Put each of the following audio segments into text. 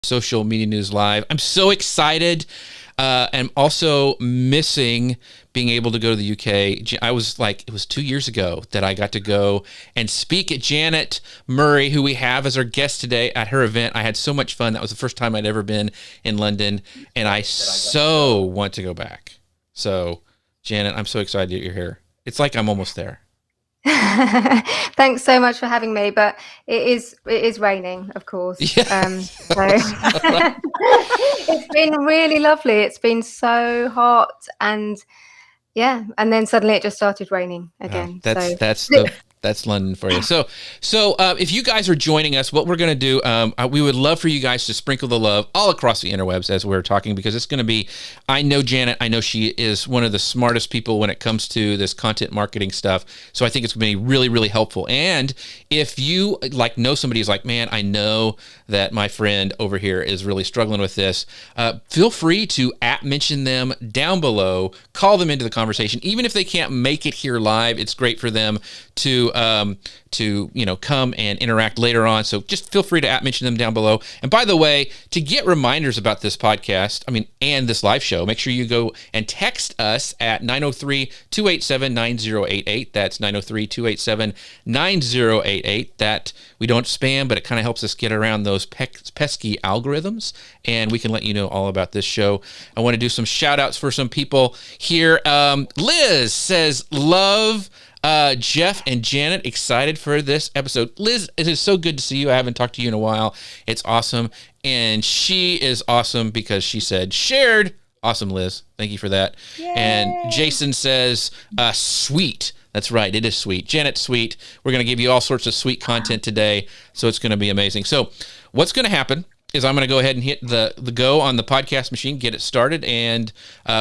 Social Media News Live. I'm so excited. I'm also missing being able to go to the UK. I was like, it was 2 years ago that I got to go and speak at Janet Murray, who we have as our guest today, at her event. I had so much fun. That was the first time I'd ever been in London, and I so want to go back. So, Janet, I'm so excited that you're here. It's like I'm almost there. Thanks so much for having me, but it is raining, of course. Yes. So it's been really lovely. It's been so hot, and then suddenly it just started raining again. That's London for you. So if you guys are joining us, what we're going to do, we would love for you guys to sprinkle the love all across the interwebs as we're talking, because it's going to be, I know Janet, I know she is one of the smartest people when it comes to this content marketing stuff. So I think it's going to be really, really helpful. And if you know somebody who's like, man, I know that my friend over here is really struggling with this, feel free to mention them down below, call them into the conversation. Even if they can't make it here live, it's great for them to come and interact later on. So just feel free to mention them down below. And by the way, to get reminders about this podcast, and this live show, make sure you go and text us at 903-287-9088. That's 903-287-9088. That we don't spam, but it kind of helps us get around those pesky algorithms, and we can let you know all about this show. I want to do some shout outs for some people here. Liz says, love Jeff and Janet, excited for this episode. Liz, it is so good to see you. I haven't talked to you in a while. It's awesome. And she is awesome because she said shared. Awesome, Liz. Thank you for that. Yay. And Jason says, sweet. That's right. It is sweet. Janet's sweet. We're going to give you all sorts of sweet content today. So it's going to be amazing. So what's going to happen is I'm going to go ahead and hit the go on the podcast machine, get it started, and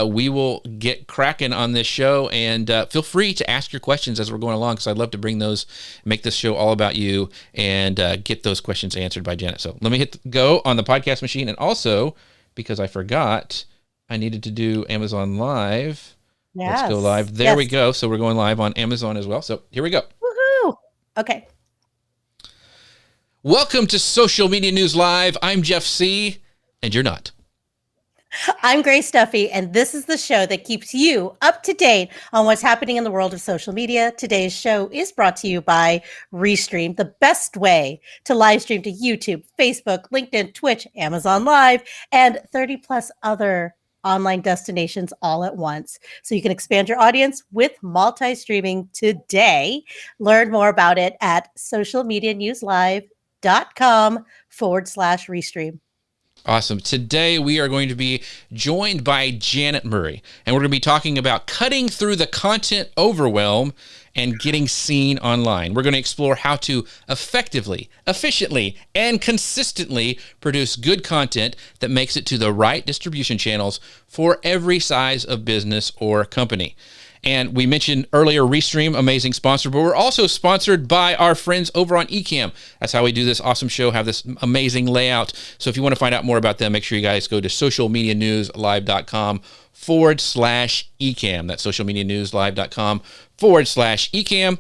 we will get cracking on this show. And feel free to ask your questions as we're going along, because I'd love to make this show all about you, and get those questions answered by Janet. So let me hit go on the podcast machine. And also, because I forgot, I needed to do Amazon Live. Yes. Let's go live. There we go. So we're going live on Amazon as well. So here we go. Woohoo! Okay. Welcome to Social Media News Live. I'm Jeff C., and you're not. I'm Grace Duffy, and this is the show that keeps you up to date on what's happening in the world of social media. Today's show is brought to you by Restream, the best way to live stream to YouTube, Facebook, LinkedIn, Twitch, Amazon Live, and 30 plus other online destinations all at once. So you can expand your audience with multi-streaming today. Learn more about it at socialmedianewslive.com/Restream. Awesome. Today we are going to be joined by Janet Murray, and we're going to be talking about cutting through the content overwhelm and getting seen online. We're going to explore how to effectively, efficiently, and consistently produce good content that makes it to the right distribution channels for every size of business or company. And we mentioned earlier Restream, amazing sponsor, but we're also sponsored by our friends over on Ecamm. That's how we do this awesome show, have this amazing layout. So if you want to find out more about them, make sure you guys go to socialmedianewslive.com/Ecamm. That's socialmedianewslive.com/Ecamm.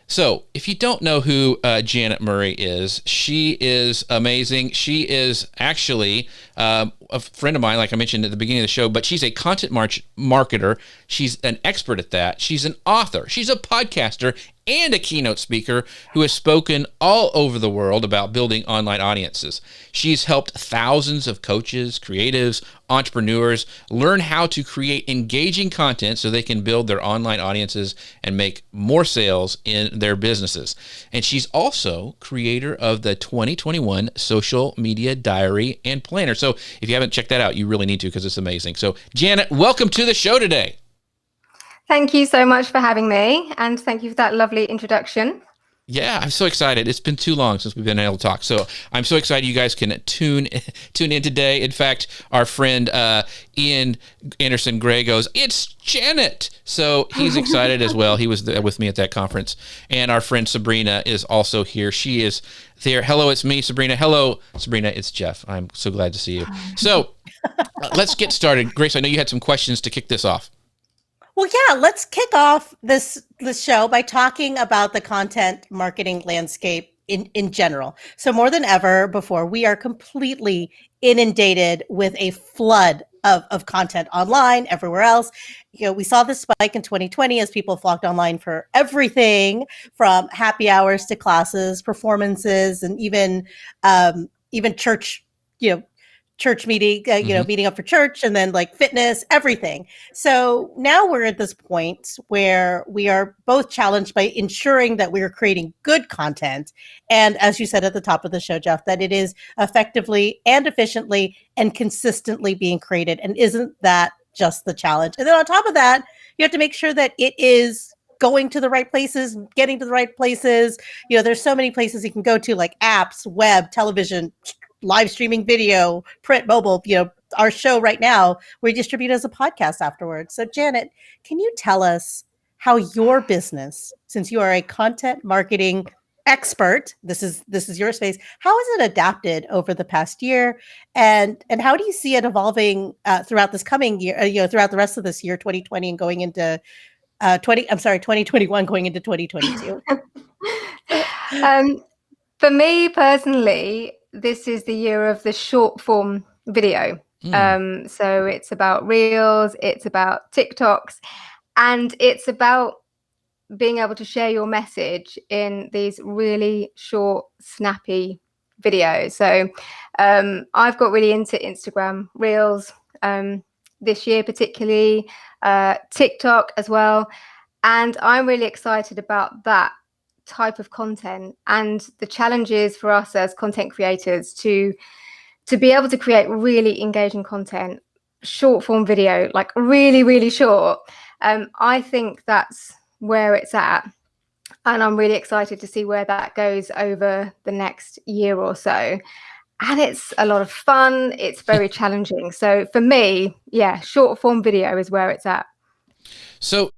So if you don't know who Janet Murray is, she is amazing. She is actually a friend of mine, like I mentioned at the beginning of the show, but she's a content marketer. She's an expert at that. She's an author. She's a podcaster and a keynote speaker who has spoken all over the world about building online audiences. She's helped thousands of coaches, creatives, entrepreneurs learn how to create engaging content so they can build their online audiences and make more sales in their businesses. And she's also creator of the 2021 Social Media Diary and Planner. So if you haven't checked that out, you really need to, because it's amazing. So Janet, welcome to the show today. Thank you so much for having me, and thank you for that lovely introduction. Yeah, I'm so excited. It's been too long since we've been able to talk. So I'm so excited you guys can tune in today. In fact, our friend Ian Anderson Gray goes, "It's Janet." So he's excited as well. He was there with me at that conference. And our friend Sabrina is also here. She is there. Hello, it's me, Sabrina. Hello, Sabrina, it's Jeff. I'm so glad to see you. So let's get started. Grace, I know you had some questions to kick this off. Well, yeah, let's kick off this show by talking about the content marketing landscape in general. So more than ever before, we are completely inundated with a flood of content online, everywhere else. We saw this spike in 2020 as people flocked online for everything from happy hours to classes, performances, and even church, church meeting, meeting up for church, and then like fitness, everything. So now we're at this point where we are both challenged by ensuring that we are creating good content. And as you said at the top of the show, Jeff, that it is effectively and efficiently and consistently being created. And isn't that just the challenge? And then on top of that, you have to make sure that it is going to the right places, getting to the right places. There's so many places you can go to, like apps, web, television, live streaming video, print, mobile. Our show right now, we distribute as a podcast afterwards. So Janet, can you tell us how your business, since you are a content marketing expert, this is your space, how has it adapted over the past year, and how do you see it evolving throughout this coming year, throughout the rest of this year, 2020, and going into 2021 going into 2022? For me personally, this is the year of the short form video. So it's about Reels, it's about TikToks, and it's about being able to share your message in these really short, snappy videos. So I've got really into Instagram Reels this year, particularly TikTok as well. And I'm really excited about that type of content and the challenges for us as content creators to be able to create really engaging content, short form video, like really, really short. I think that's where it's at. And I'm really excited to see where that goes over the next year or so. And it's a lot of fun. It's very challenging. So for me, yeah, short form video is where it's at. So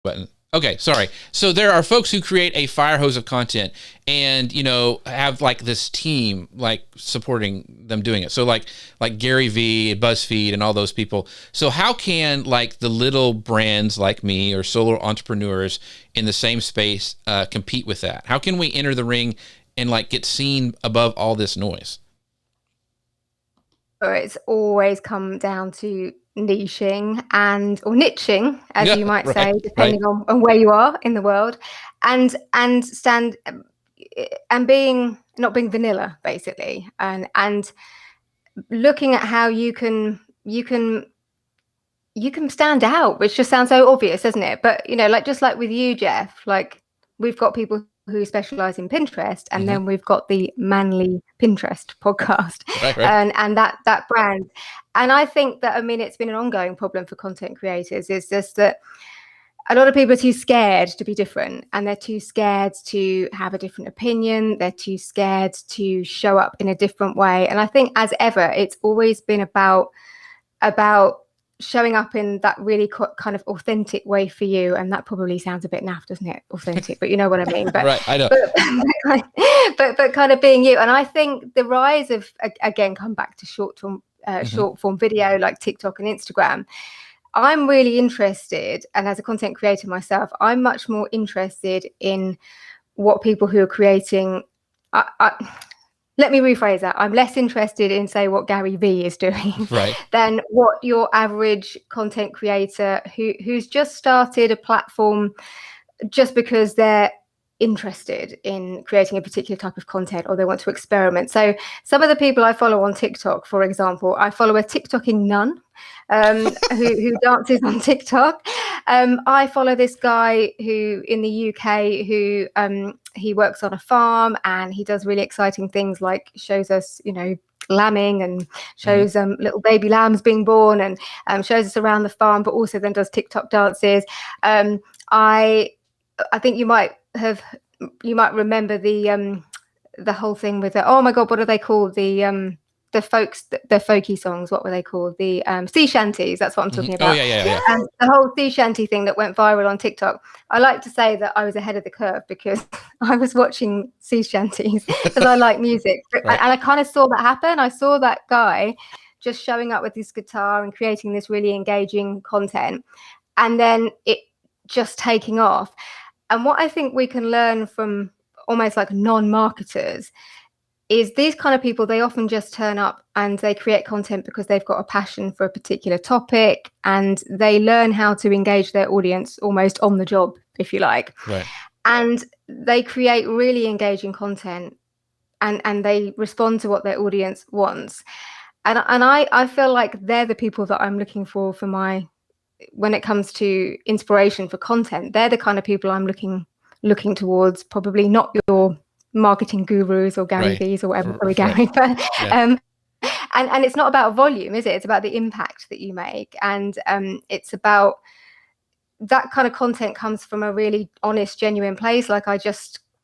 button. Okay, sorry. So there are folks who create a fire hose of content and, have like this team like supporting them doing it. So like Gary Vee, BuzzFeed, and all those people. So how can like the little brands like me or solo entrepreneurs in the same space compete with that? How can we enter the ring and like get seen above all this noise? It's always come down to niching or niching, as you might say, depending on where you are in the world, and not being vanilla, basically, and looking at how you can stand out, which just sounds so obvious, doesn't it? But just like with you, Jeff, like we've got people who specialize in Pinterest, and then we've got the Manly Pinterest podcast, and that brand. And I think that, it's been an ongoing problem for content creators. Is just that a lot of people are too scared to be different, and they're too scared to have a different opinion. They're too scared to show up in a different way. And I think, as ever, it's always been about showing up in that really kind of authentic way for you. And that probably sounds a bit naff, doesn't it? Authentic, but you know what I mean. But, right, I know. But kind of being you. And I think the rise of, again, come back to short form video like TikTok and Instagram. I'm really interested, and as a content creator myself, I'm much more interested in what people who are creating. Let me rephrase that. I'm less interested in, say, what Gary Vee is doing than what your average content creator who's just started a platform just because they're interested in creating a particular type of content, or they want to experiment. So some of the people I follow on TikTok, for example, I follow a TikToking nun who dances on TikTok. I follow this guy who in the UK who he works on a farm, and he does really exciting things, like shows us, lambing, and shows little baby lambs being born, and shows us around the farm, but also then does TikTok dances. I think you might remember the whole thing with the, oh my god, what are they called, the folky songs, what were they called, the sea shanties, that's what I'm talking about. Yeah. And the whole sea shanty thing that went viral on TikTok, I like to say that I was ahead of the curve because I was watching sea shanties because I like music. And I kind of saw that happen. I saw that guy just showing up with his guitar and creating this really engaging content, and then it just taking off. And what I think we can learn from almost like non-marketers is these kind of people, they often just turn up and they create content because they've got a passion for a particular topic, and they learn how to engage their audience almost on the job, if you like. Right. And they create really engaging content, and they respond to what their audience wants. And I feel like they're the people that I'm looking for when it comes to inspiration for content. They're the kind of people I'm looking towards, probably not your marketing gurus or Gary V's or whatever. Sorry, Gary. But, yeah. And it's not about volume, is it? It's about the impact that you make. And it's about that kind of content comes from a really honest, genuine place. Like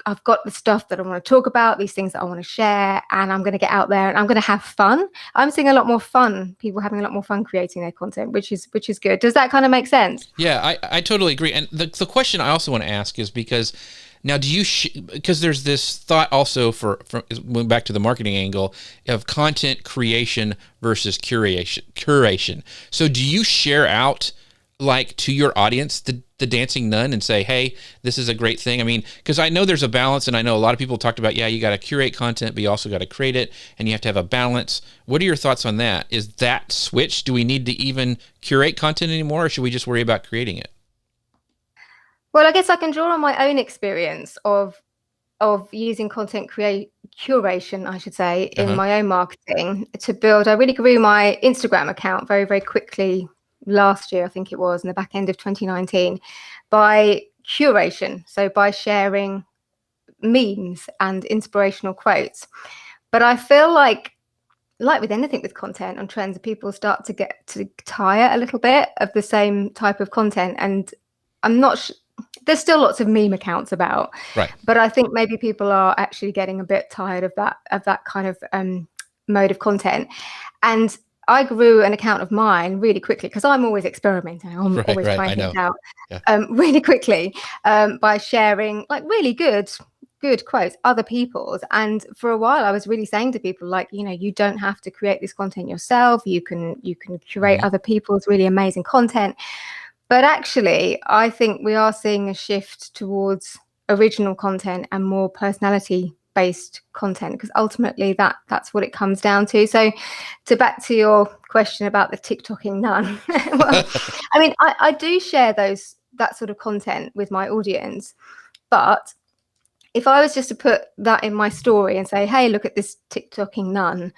I've got the stuff that I want to talk about, these things that I want to share, and I'm going to get out there and I'm going to have fun. I'm seeing a lot more fun, people having a lot more fun creating their content, which is good. Does that kind of make sense? Yeah, I totally agree. And the question I also want to ask is because now because there's this thought also from back to the marketing angle of content creation versus curation. So do you share out like to your audience the Dancing Nun and say, hey, this is a great thing? I mean, because I know there's a balance, and I know a lot of people talked about, you got to curate content, but you also got to create it, and you have to have a balance. What are your thoughts on that? Is that switch? Do we need to even curate content anymore, or should we just worry about creating it? Well, I guess I can draw on my own experience of using content curation, I should say, in my own marketing to build. I really grew my Instagram account very, very quickly last year, I think it was, in the back end of 2019, by curation. So by sharing memes and inspirational quotes. But I feel like with anything with content and trends, people start to get to tire a little bit of the same type of content. And I'm not there's still lots of meme accounts about, right? But I think maybe people are actually getting a bit tired of that kind of mode of content. And I grew an account of mine really quickly because I'm always experimenting. I'm always trying things out really quickly by sharing like really good quotes, other people's. And for a while I was really saying to people, like, you don't have to create this content yourself. You can curate other people's really amazing content. But actually, I think we are seeing a shift towards original content and more personality-based content, because ultimately that's what it comes down to. So back to your question about the TikToking nun. Well, I mean, I do share that sort of content with my audience. But if I was just to put that in my story and say, hey, look at this TikToking nun,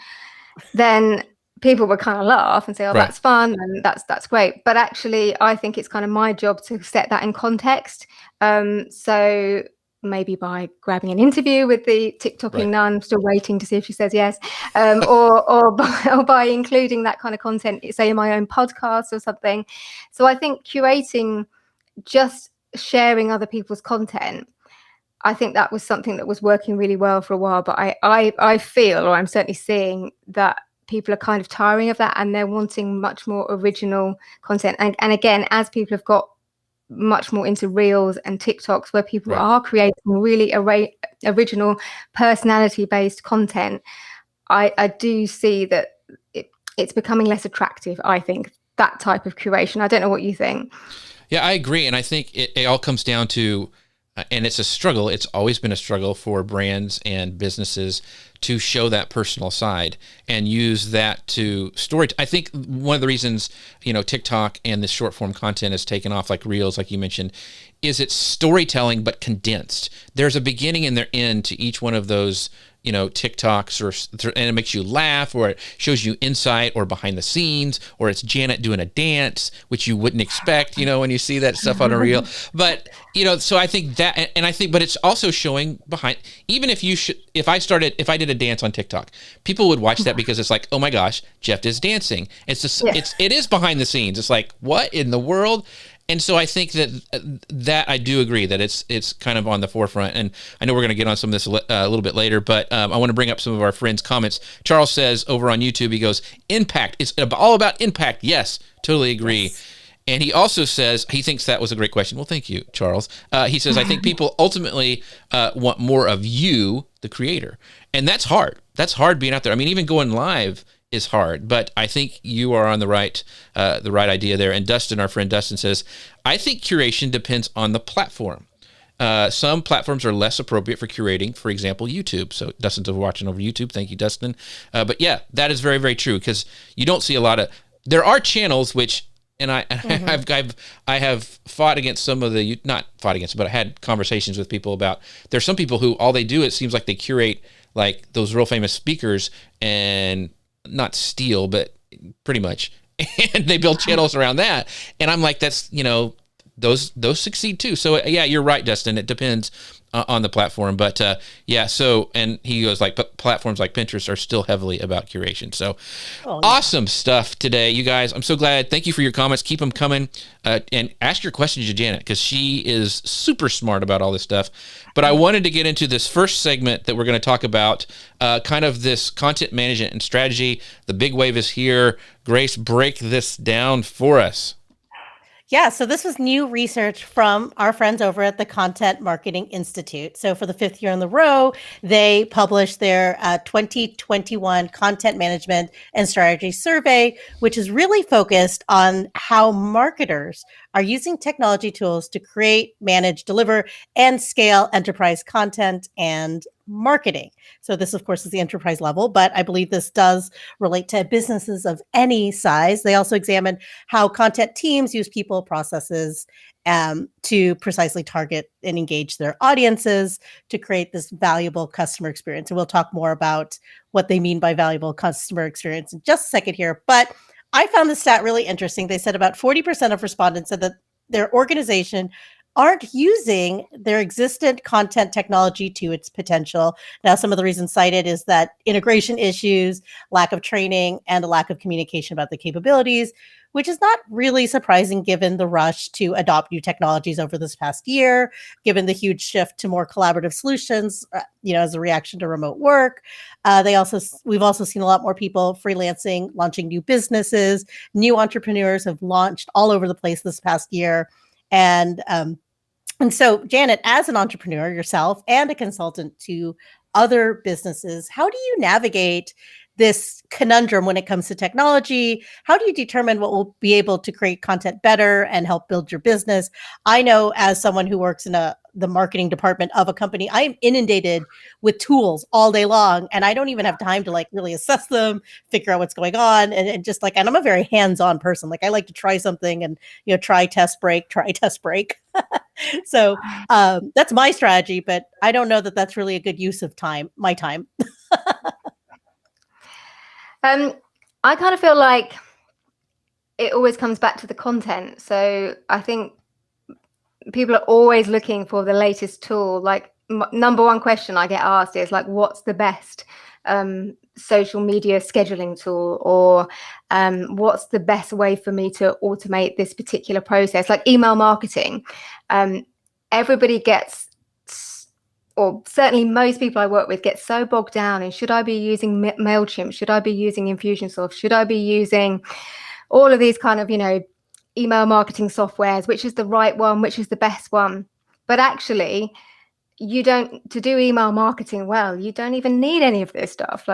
then people would kind of laugh and say, oh, that's fun and that's great. But actually, I think it's kind of my job to set that in context. So maybe by grabbing an interview with the TikToking nun, I'm still waiting to see if she says yes, or by including that kind of content, say in my own podcast or something. So I think curating, just sharing other people's content, I think that was something that was working really well for a while. But I feel, or I'm certainly seeing, that people are kind of tiring of that and they're wanting much more original content. And again, as people have got much more into Reels and TikToks, where people are creating really original personality-based content, I do see that it's becoming less attractive, I think, that type of curation. I don't know what you think. Yeah, I agree. And I think it all comes down to, and it's a struggle. It's always been a struggle for brands and businesses to show that personal side and use that to story. I think one of the reasons, TikTok and this short form content has taken off, like Reels, like you mentioned, is it's storytelling, but condensed. There's a beginning and their end to each one of those, TikToks, and it makes you laugh, or it shows you insight or behind the scenes, or it's Janet doing a dance, which you wouldn't expect, when you see that stuff on a reel. But, so I think that, and I think, but it's also showing behind, even if if I did a dance on TikTok, people would watch that because it's like, oh my gosh, Jeff is dancing. It's just, it is behind the scenes. It's like, what in the world? And so I think that I do agree that it's kind of on the forefront. And I know we're going to get on some of this a little bit later, but I want to bring up some of our friends' comments. Charles says over on YouTube, he goes, impact. It's all about impact. Yes, totally agree. Yes. And he also says, he thinks that was a great question. Well, thank you, Charles. He says, I think people ultimately want more of you, the creator. And that's hard. That's hard being out there. I mean, even going live is hard, but I think you are on the right idea there. And Dustin, our friend Dustin, says, I think curation depends on the platform. Some platforms are less appropriate for curating, for example, YouTube. So Dustin's watching over YouTube. Thank you, Dustin. But yeah, that is very, very true, because you don't see a lot of, there are channels which, and I have fought against some of the, not fought against, but I had conversations with people about, there's some people who all they do, it seems like they curate like those real famous speakers and not steal, but pretty much, and they build channels around that. And I'm like, that's, those succeed too. So yeah, you're right, Dustin. It depends on the platform, but yeah. So, and he goes like, platforms like Pinterest are still heavily about curation. So awesome stuff today, you guys. I'm so glad. Thank you for your comments. Keep them coming, and ask your questions to Janet, because she is super smart about all this stuff. But I wanted to get into this first segment that we're going to talk about, kind of this content management and strategy. The big wave is here. Grace, break this down for us. Yeah, so this was new research from our friends over at the Content Marketing Institute. So for the 5th year in a row, they published their 2021 Content Management and Strategy Survey, which is really focused on how marketers are using technology tools to create, manage, deliver, and scale enterprise content and marketing. So this, of course, is the enterprise level, but I believe this does relate to businesses of any size. They also examined how content teams use people, processes, to precisely target and engage their audiences to create this valuable customer experience. And we'll talk more about what they mean by valuable customer experience in just a second here. But I found the stat really interesting. They said about 40% of respondents said that their organization aren't using their existent content technology to its potential. Now, some of the reasons cited is that integration issues, lack of training, and a lack of communication about the capabilities, which is not really surprising given the rush to adopt new technologies over this past year, given the huge shift to more collaborative solutions, as a reaction to remote work. We've also seen a lot more people freelancing, launching new businesses. New entrepreneurs have launched all over the place this past year. And so, Janet, as an entrepreneur yourself and a consultant to other businesses, how do you navigate this conundrum when it comes to technology? How do you determine what will be able to create content better and help build your business? I know, as someone who works in the marketing department of a company, I am inundated with tools all day long, and I don't even have time to really assess them, figure out what's going on, and just and I'm a very hands-on person. I like to try something and try, test, break. So that's my strategy, but I don't know that that's really a good use of my time. I kind of feel like it always comes back to the content. So I think people are always looking for the latest tool. Number one question I get asked is what's the best social media scheduling tool, or what's the best way for me to automate this particular process, like email marketing. Everybody gets, or certainly most people I work with, get so bogged down in, should I be using MailChimp? Should I be using Infusionsoft? Should I be using all of these kind of, email marketing softwares? Which is the right one? Which is the best one? But actually, to do email marketing well, you don't even need any of this stuff.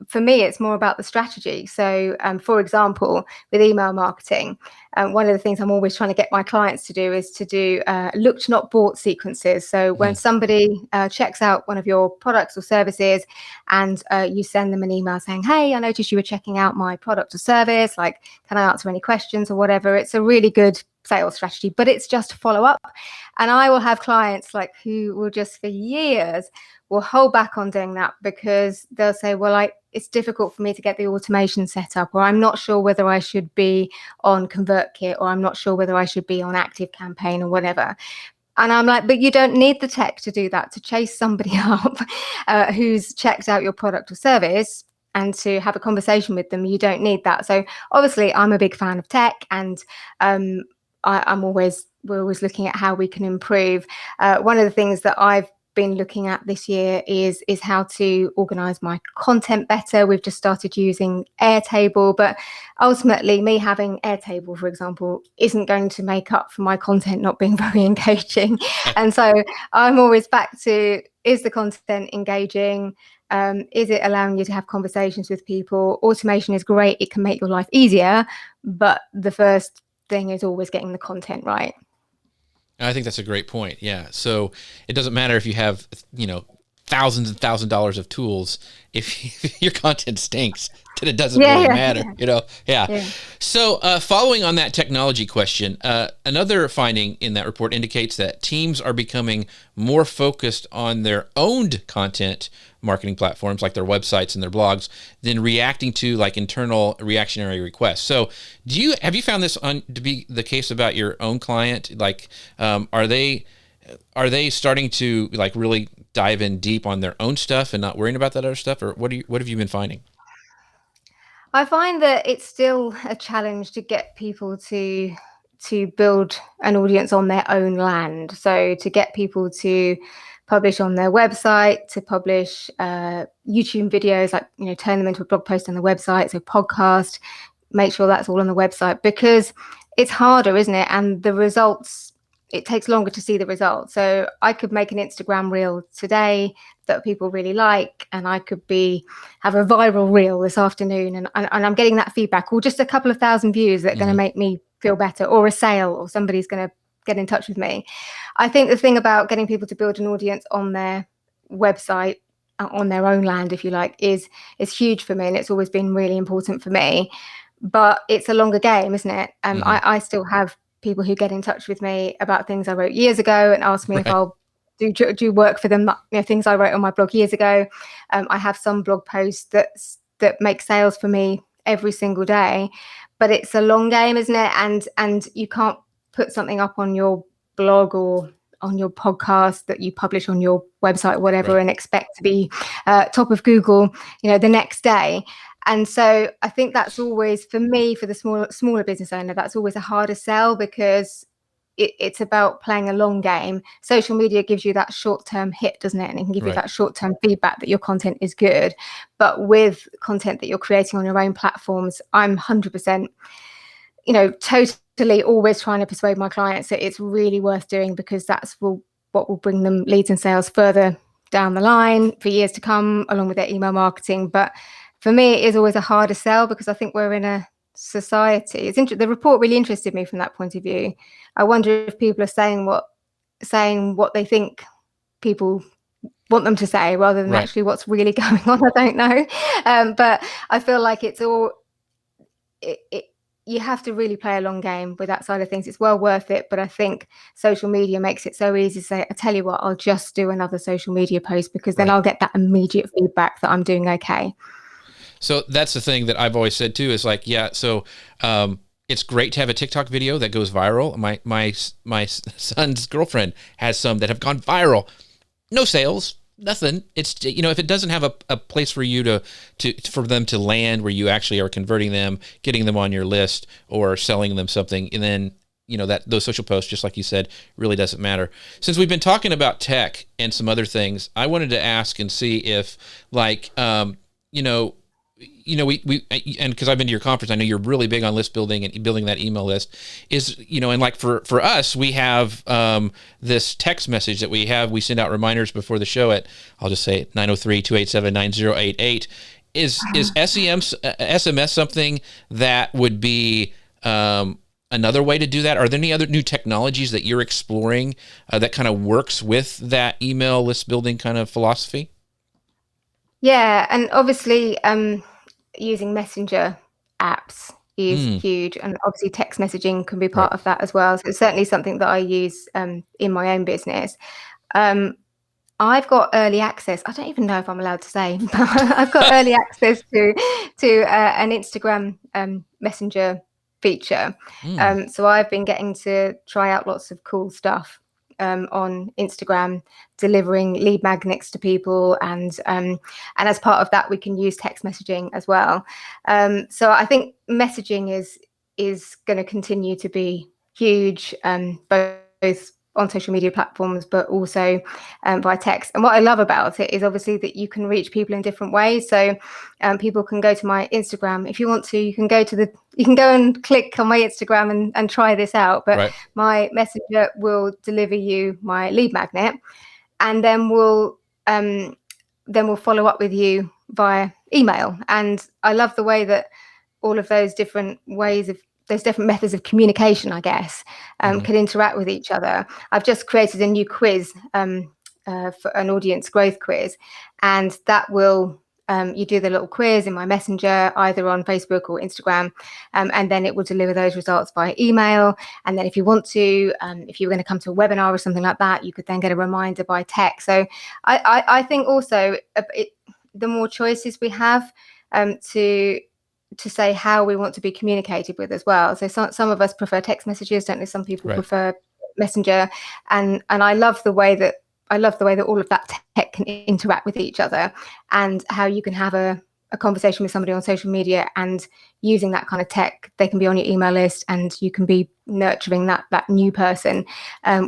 For me, it's more about the strategy. So, for example, with email marketing, one of the things I'm always trying to get my clients to do is to do looked not bought sequences. So when somebody checks out one of your products or services, and you send them an email saying, "Hey, I noticed you were checking out my product or service. Can I answer any questions or whatever?" It's a really good sales strategy, but it's just follow up. And I will have clients who will just for years will hold back on doing that, because they'll say, well, it's difficult for me to get the automation set up, or I'm not sure whether I should be on ConvertKit, or I'm not sure whether I should be on ActiveCampaign or whatever. And I'm like, but you don't need the tech to do that, to chase somebody up who's checked out your product or service and to have a conversation with them. You don't need that. So obviously I'm a big fan of tech, and we're always looking at how we can improve. One of the things that I've been looking at this year is how to organize my content better. We've just started using Airtable, but ultimately me having Airtable, for example, isn't going to make up for my content not being very engaging. And so I'm always back to, is the content engaging? Is it allowing you to have conversations with people? Automation is great. It can make your life easier, but the first thing is always getting the content right. I think that's a great point. Yeah. So it doesn't matter if you have, thousands and $1,000s of tools. If your content stinks, then it doesn't really matter, Yeah. So following on that technology question, another finding in that report indicates that teams are becoming more focused on their owned content marketing platforms like their websites and their blogs than reacting to like internal reactionary requests. So have you found this to be the case about your own client? Like, are they starting to like really dive in deep on their own stuff and not worrying about that other stuff? Or what have you been finding? I find that it's still a challenge to get people to build an audience on their own land. So to get people to publish on their website, to publish YouTube videos, like, turn them into a blog post on the website. So podcast, make sure that's all on the website, because it's harder, isn't it? And the results, it takes longer to see the results. So I could make an Instagram reel today that people really like, and I could have a viral reel this afternoon, and I'm getting that feedback, or just a couple of thousand views that are going to make me feel better, or a sale, or somebody's going to get in touch with me. I think the thing about getting people to build an audience on their website, on their own land, if you like, is huge for me, and it's always been really important for me. But it's a longer game, isn't it? I still have people who get in touch with me about things I wrote years ago and ask me if I'll do work for them, things I wrote on my blog years ago. I have some blog posts that make sales for me every single day, but it's a long game, isn't it? And you can't put something up on your blog or on your podcast that you publish on your website or whatever and expect to be top of Google, the next day. And so I think that's always, for me, for the smaller business owner, that's always a harder sell, because it's about playing a long game. Social media gives you that short-term hit, doesn't it? And it can give you that short-term feedback that your content is good. But with content that you're creating on your own platforms, I'm 100%, totally always trying to persuade my clients that it's really worth doing, because that's what will bring them leads and sales further down the line for years to come, along with their email marketing. But for me, it is always a harder sell, because I think we're in a society. The report really interested me from that point of view. I wonder if people are saying what they think people want them to say, rather than actually what's really going on. I don't know, but I feel like it's all. You have to really play a long game with that side of things. It's well worth it, but I think social media makes it so easy to say, I tell you what, I'll just do another social media post, because then I'll get that immediate feedback that I'm doing okay. So that's the thing that I've always said too, is like, it's great to have a TikTok video that goes viral. My son's girlfriend has some that have gone viral. No sales, nothing. It's, if it doesn't have a place for you for them to land, where you actually are converting them, getting them on your list, or selling them something, and then, that those social posts, just like you said, really doesn't matter. Since we've been talking about tech and some other things, I wanted to ask and see if, like, and because I've been to your conference, I know you're really big on list building and building that email list. And like for us, we have this text message that we send out reminders before the show at, I'll just say 903-287-9088. Is SMS something that would be another way to do that? Are there any other new technologies that you're exploring that kind of works with that email list building kind of philosophy? Yeah, and obviously using messenger apps is huge, and obviously text messaging can be part of that as well. So it's certainly something that I use in my own business. I've got early access. I don't even know if I'm allowed to say, but I've got early access to an Instagram messenger feature. So I've been getting to try out lots of cool stuff on Instagram, delivering lead magnets to people, and as part of that, we can use text messaging as well. So I think messaging is going to continue to be huge, both on social media platforms, but also by text. And what I love about it is obviously that you can reach people in different ways. So people can go to my Instagram if you want to. You can go and click on my Instagram and try this out. But my messenger will deliver you my lead magnet, and then we'll follow up with you via email. And I love the way that all of those different ways of different methods of communication, I guess, can interact with each other. I've just created a new quiz for an audience growth quiz, and that will you do the little quiz in my messenger, either on Facebook or Instagram, and then it will deliver those results via email. And then if you want to, if you're going to come to a webinar or something like that, you could then get a reminder by text. So I think also the more choices we have to say how we want to be communicated with as well. So some of us prefer text messages, don't know, some people prefer messenger, and I love the way that all of that tech can interact with each other, and how you can have a conversation with somebody on social media, and using that kind of tech, they can be on your email list, and you can be nurturing that new person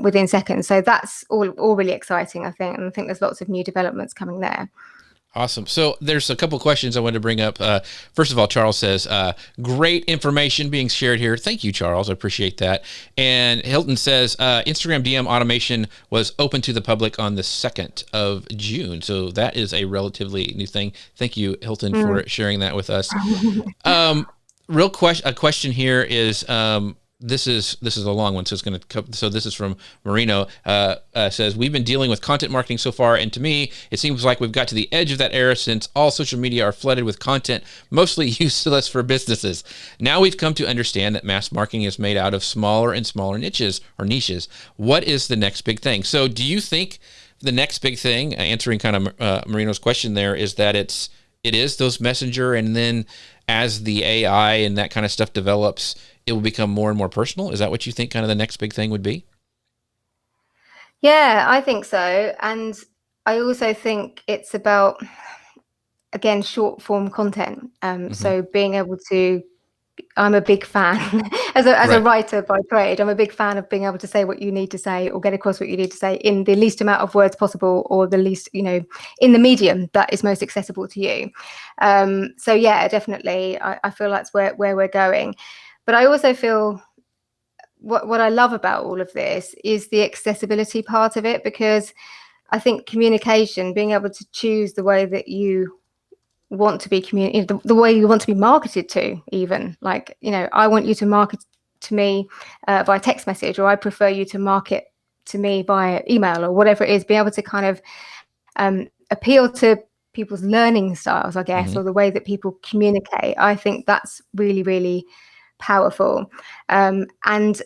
within seconds. So that's all really exciting, I think. And I think there's lots of new developments coming there. Awesome. So there's a couple questions I wanted to bring up. First of all, Charles says, great information being shared here. Thank you, Charles. I appreciate that. And Hilton says, Instagram DM automation was open to the public on the 2nd of June. So that is a relatively new thing. Thank you, Hilton, for sharing that with us. A question here is, this is a long one, so it's going to. So this is from Marino. Says, we've been dealing with content marketing so far, and to me, it seems like we've got to the edge of that era, since all social media are flooded with content, mostly useless for businesses. Now we've come to understand that mass marketing is made out of smaller and smaller niches. What is the next big thing? So, do you think the next big thing, answering kind of Marino's question there, is that it is those messenger, and then as the AI and that kind of stuff develops, it will become more and more personal? Is that what you think kind of the next big thing would be? Yeah, I think so. And I also think it's about, again, short form content. So being able to, I'm a big fan as a writer by trade. I'm a big fan of being able to say what you need to say, or get across what you need to say in the least amount of words possible, or the least, in the medium that is most accessible to you. So yeah, definitely. I feel that's where we're going. But I also feel what I love about all of this is the accessibility part of it, because I think communication, being able to choose the way that you want to be the way you want to be marketed to, even like, I want you to market to me via text message, or I prefer you to market to me via email, or whatever it is, be able to kind of appeal to people's learning styles, I guess, or the way that people communicate. I think that's really, really powerful. And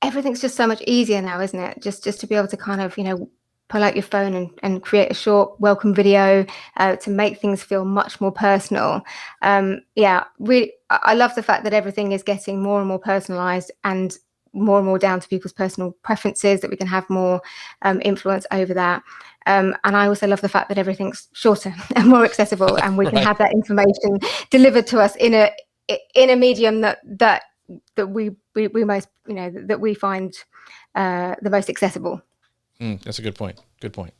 everything's just so much easier now, isn't it? Just to be able to kind of, pull out your phone and create a short welcome video to make things feel much more personal. Really, I love the fact that everything is getting more and more personalized, and more down to people's personal preferences, that we can have more influence over that. And I also love the fact that everything's shorter and more accessible, and we can have that information delivered to us in a medium that we most, that we find the most accessible. That's a good point. Good point.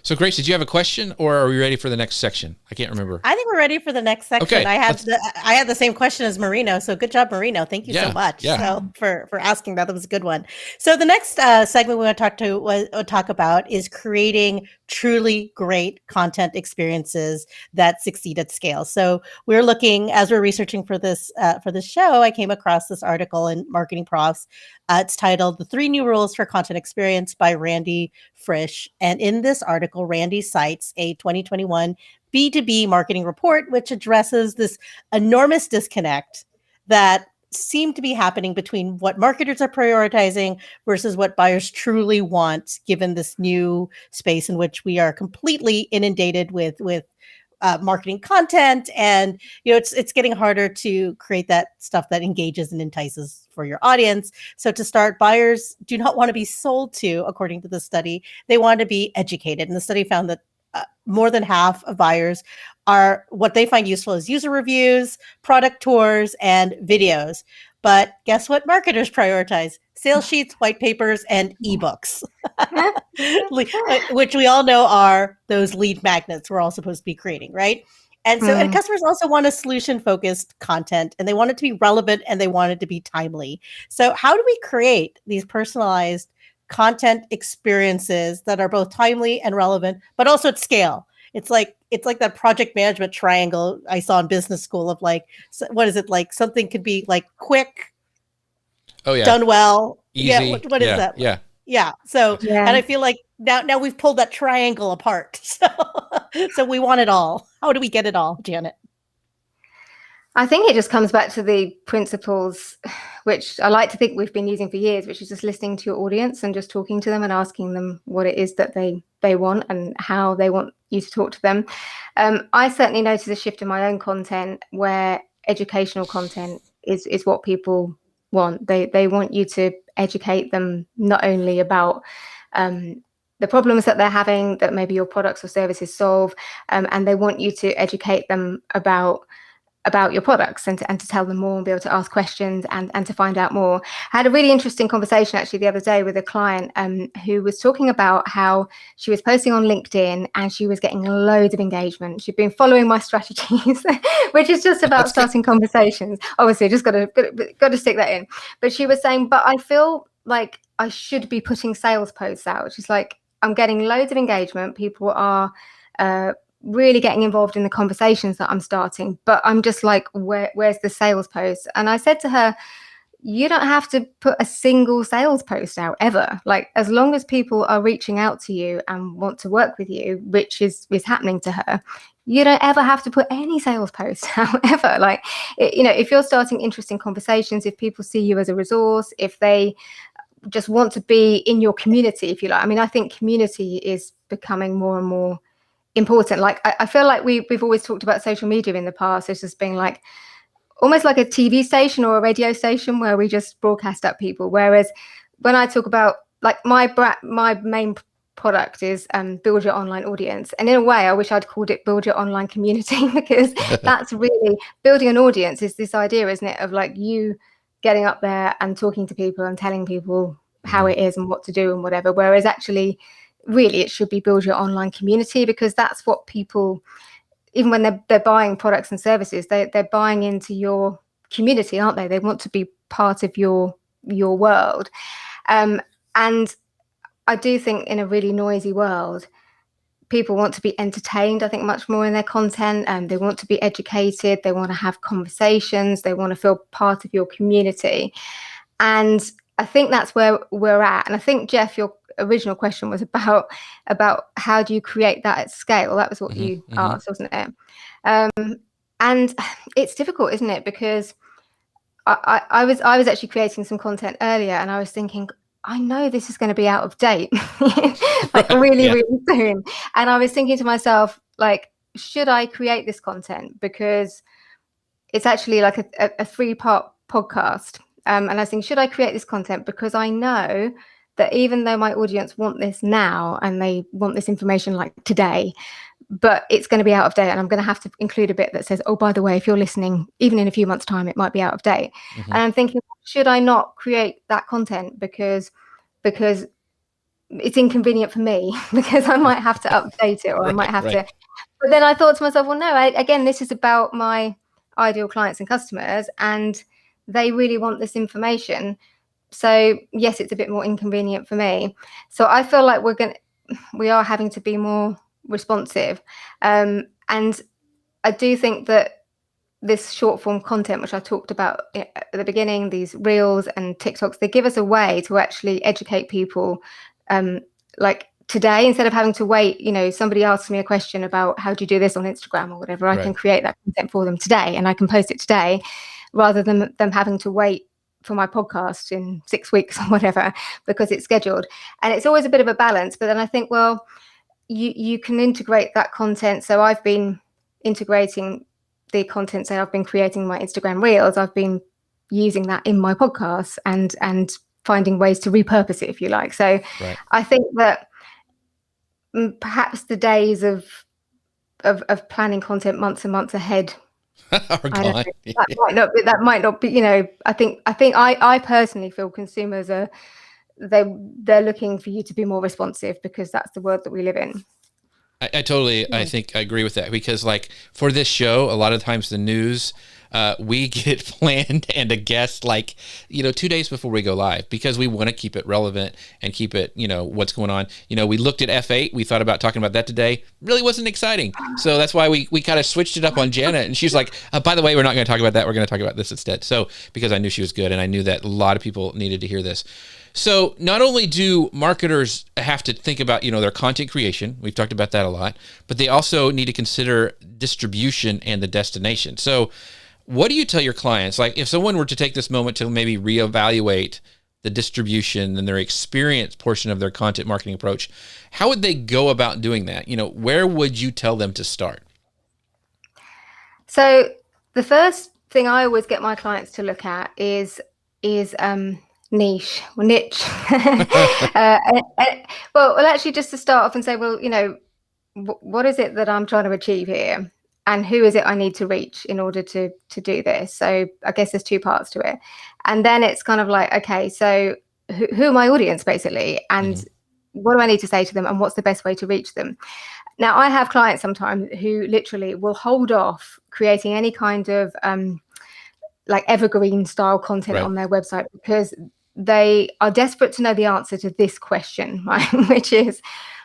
So, Grace, did you have a question, or are we ready for the next section? I can't remember. I think we're ready for the next section. Okay, I had the same question as Marino, so good job, Marino. Thank you so much for asking that. That was a good one. So the next segment we want to talk about is creating truly great content experiences that succeed at scale. So we're looking, as we're researching for this show, I came across this article in Marketing Profs. It's titled "The 3 New Rules for Content Experience" by Randy Frisch. And in this article, Randy cites a 2021 B2B marketing report, which addresses this enormous disconnect that seemed to be happening between what marketers are prioritizing versus what buyers truly want, given this new space in which we are completely inundated with marketing content, and it's getting harder to create that stuff that engages and entices for your audience. So to start, buyers do not want to be sold to, according to the study. They want to be educated, and the study found that more than half of buyers are what they find useful is user reviews, product tours, and videos. But guess what marketers prioritize? Sales sheets, white papers, and ebooks, which we all know are those lead magnets we're all supposed to be creating, right? And so, and customers also want a solution-focused content, and they want it to be relevant, and they want it to be timely. So how do we create these personalized content experiences that are both timely and relevant, but also at scale? It's like that project management triangle I saw in business school of like, what is it like? Something could be like quick, Oh yeah. done well. Easy. Yeah. What is that? Yeah. Yeah. So, Yeah. and I feel like now we've pulled that triangle apart. So we want it all. How do we get it all, Janet? I think it just comes back to the principles, which I like to think we've been using for years, which is just listening to your audience and just talking to them and asking them what it is that they want and how they want you to talk to them. I certainly noticed a shift in my own content where educational content is what people want. They want you to educate them not only about the problems that they're having that maybe your products or services solve, and they want you to educate them about your products and to tell them more and be able to ask questions and to find out more. I had a really interesting conversation actually the other day with a client who was talking about how she was posting on LinkedIn and she was getting loads of engagement. She'd been following my strategies, which is just about starting conversations. Obviously, just got to stick that in. But she was saying, but I feel like I should be putting sales posts out. She's like, I'm getting loads of engagement. People are really getting involved in the conversations that I'm starting, but I'm just like, where's the sales post? And I said to her, you don't have to put a single sales post out ever. Like, as long as people are reaching out to you and want to work with you, which is happening to her, you don't ever have to put any sales posts out ever. Like, if you're starting interesting conversations, if people see you as a resource, if they just want to be in your community, if you like. I mean, I think community is becoming more and more important. Like, I feel like we've always talked about social media in the past as just being like almost like a TV station or a radio station where we just broadcast at people. Whereas when I talk about like my main product is build your online audience, and in a way I wish I'd called it build your online community, because that's really building an audience is this idea, isn't it, of like you getting up there and talking to people and telling people how it is and what to do and whatever. Whereas actually really it should be build your online community, because that's what people, even when they're buying products and services, they're buying into your community, aren't they? They want to be part of your world. And I do think in a really noisy world, people want to be entertained, I think, much more in their content, and they want to be educated, they want to have conversations, they want to feel part of your community. And I think that's where we're at. And I think, Jeff, your original question was about how do you create that at scale? That was what you asked, wasn't it? And it's difficult, isn't it? Because I was actually creating some content earlier, and I was thinking, I know this is going to be out of date, like really soon. And I was thinking to myself, like, should I create this content? Because it's actually like a 3-part podcast. And I was thinking, should I create this content? Because I know that even though my audience want this now and they want this information like today, but it's going to be out of date, and I'm going to have to include a bit that says, oh, by the way, if you're listening, even in a few months' time, it might be out of date. And I'm thinking, should I not create that content because it's inconvenient for me, because I might have to update it, or I might have to. But then I thought to myself, well, no, again, this is about my ideal clients and customers, and they really want this information. So yes, it's a bit more inconvenient for me. So I feel like we are having to be more responsive. And I do think that this short form content, which I talked about at the beginning, these reels and TikToks, they give us a way to actually educate people. Like today, instead of having to wait, somebody asks me a question about how do you do this on Instagram or whatever, I can create that content for them today, and I can post it today, rather than them having to wait for my podcast in 6 weeks or whatever, because it's scheduled. And it's always a bit of a balance. But then I think, well, you can integrate that content. So I've been integrating the content. So I've been creating my Instagram reels. I've been using that in my podcasts and finding ways to repurpose it, if you like. So I think that perhaps the days of planning content months and months ahead are gone. That might not be, I personally feel consumers are, they're looking for you to be more responsive, because that's the world that we live in. I totally, I think I agree with that, because like for this show, a lot of times the news we get planned and a guest 2 days before we go live, because we want to keep it relevant and keep it, what's going on. We looked at F8. We thought about talking about that today. Really wasn't exciting. So that's why we kind of switched it up on Janet. And she's like, by the way, we're not going to talk about that. We're going to talk about this instead. So because I knew she was good and I knew that a lot of people needed to hear this. So not only do marketers have to think about, their content creation, we've talked about that a lot, but they also need to consider distribution and the destination. So what do you tell your clients? Like if someone were to take this moment to maybe reevaluate the distribution and their experience portion of their content marketing approach, how would they go about doing that? Where would you tell them to start? So the first thing I always get my clients to look at is niche. Well, actually, just to start off and say, well, what is it that I'm trying to achieve here, and who is it I need to reach in order to do this? So I guess there's two parts to it, and then it's kind of like, okay, so who are my audience basically, and what do I need to say to them, and what's the best way to reach them? Now, I have clients sometimes who literally will hold off creating any kind of evergreen style content on their website because they are desperate to know the answer to this question, right? Which is,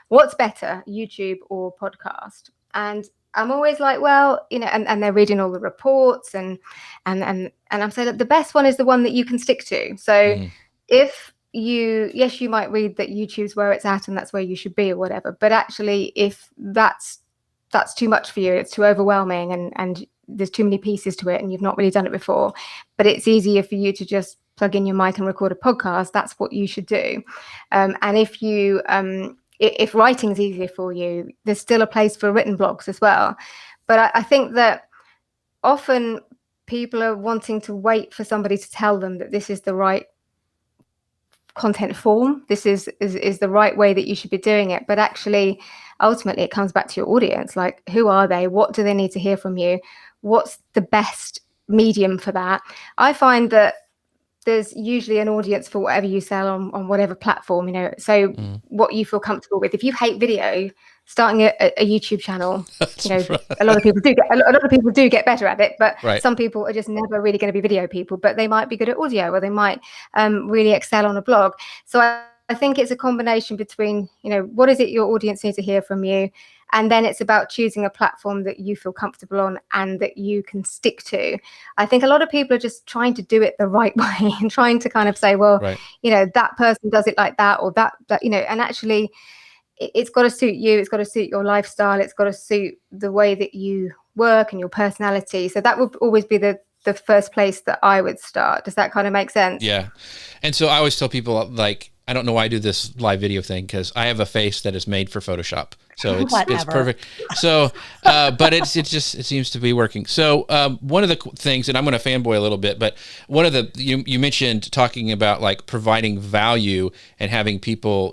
what's better, YouTube or podcast? And I'm always like, well, and they're reading all the reports and I'm saying that the best one is the one that you can stick to. So if you might read that YouTube's where it's at and that's where you should be or whatever, but actually if that's too much for you, it's too overwhelming and there's too many pieces to it and you've not really done it before, but it's easier for you to just plug in your mic and record a podcast, that's what you should do. And if writing's easier for you, there's still a place for written blogs as well. But I think that often people are wanting to wait for somebody to tell them that this is the right content form, this is the right way that you should be doing it. But actually, ultimately, it comes back to your audience. Like, who are they? What do they need to hear from you? What's the best medium for that? I find that there's usually an audience for whatever you sell on whatever platform, so what you feel comfortable with. If you hate video, starting a YouTube channel, a lot of people do get better at it, but some people are just never really going to be video people, but they might be good at audio, or they might really excel on a blog. So I think it's a combination between, what is it your audience needs to hear from you? And then it's about choosing a platform that you feel comfortable on and that you can stick to. I think a lot of people are just trying to do it the right way and trying to kind of say, well, that person does it like that, or that, and actually it's got to suit you. It's got to suit your lifestyle. It's got to suit the way that you work and your personality. So that would always be the first place that I would start. Does that kind of make sense? Yeah. And so I always tell people, I don't know why I do this live video thing, because I have a face that is made for Photoshop. So it's perfect. So, but it seems to be working. So one of the things, and I'm going to fanboy a little bit, but one of the, you mentioned talking about providing value and having people,